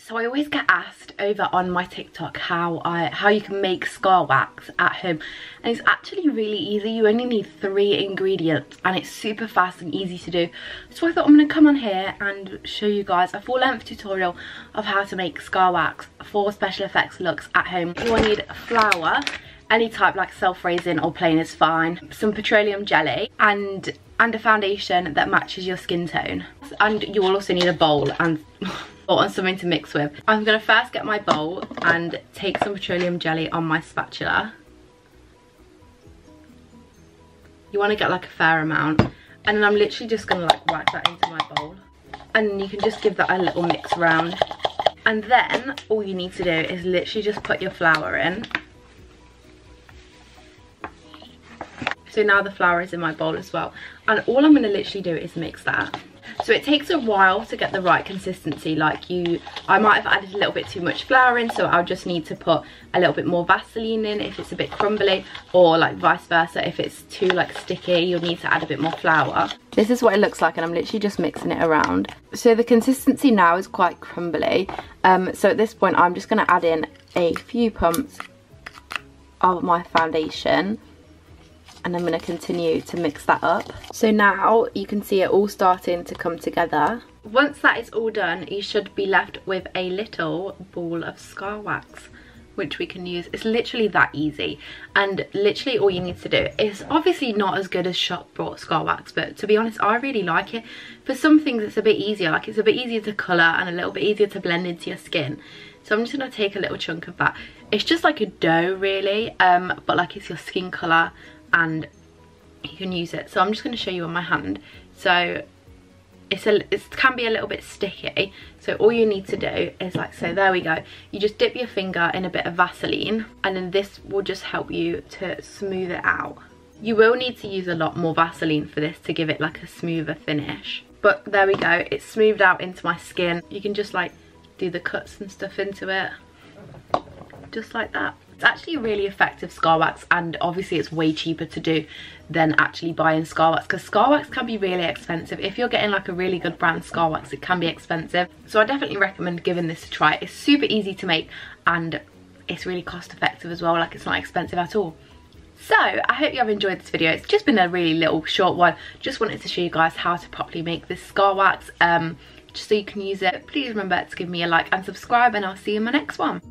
So I always get asked over on my TikTok how you can make scar wax at home, and it's actually really easy. You only need 3 ingredients and it's super fast and easy to do. So I thought I'm going to come on here and show you guys a full-length tutorial of how to make scar wax for special effects looks at home. You will need flour, any type, like self-raising or plain is fine, some petroleum jelly, and a foundation that matches your skin tone. And you will also need a bowl and something to mix with. I'm going to first get my bowl and take some petroleum jelly on my spatula. You want to get like a fair amount, and then I'm literally just going to like whack that into my bowl, and you can just give that a little mix around. And then all you need to do is literally just put your flour in. So now the flour is in my bowl as well, and all I'm going to literally do is mix that. So it takes a while to get the right consistency. Like I might have added a little bit too much flour in, so I'll just need to put a little bit more Vaseline in if it's a bit crumbly, or like vice versa. If it's too like sticky, you'll need to add a bit more flour. This is what it looks like, and I'm literally just mixing it around. So the consistency now is quite crumbly. So at this point I'm just going to add in a few pumps of my foundation, and I'm going to continue to mix that up. So now you can see it all starting to come together. Once that is all done, you should be left with a little ball of scar wax, which we can use. It's literally that easy, and literally all you need to do is, obviously not as good as shop bought scar wax, but to be honest I really like it. For some things it's a bit easier, like it's a bit easier to colour and a little bit easier to blend into your skin. So I'm just going to take a little chunk of that. It's just like a dough really, but like it's your skin colour, and you can use it. So I'm just going to show you on my hand. So it can be a little bit sticky, so all you need to do is like, so there we go, you just dip your finger in a bit of Vaseline, and then this will just help you to smooth it out. You will need to use a lot more Vaseline for this to give it like a smoother finish, but there we go, it's smoothed out into my skin. You can just like do the cuts and stuff into it just like that. It's actually a really effective scar wax, and obviously it's way cheaper to do than actually buying scar wax, because scar wax can be really expensive. If you're getting like a really good brand scar wax, it can be expensive. So I definitely recommend giving this a try. It's super easy to make, and it's really cost effective as well. Like it's not expensive at all. So I hope you have enjoyed this video. It's just been a really little short one. Just wanted to show you guys how to properly make this scar wax, just so you can use it. Please remember to give me a like and subscribe, and I'll see you in my next one.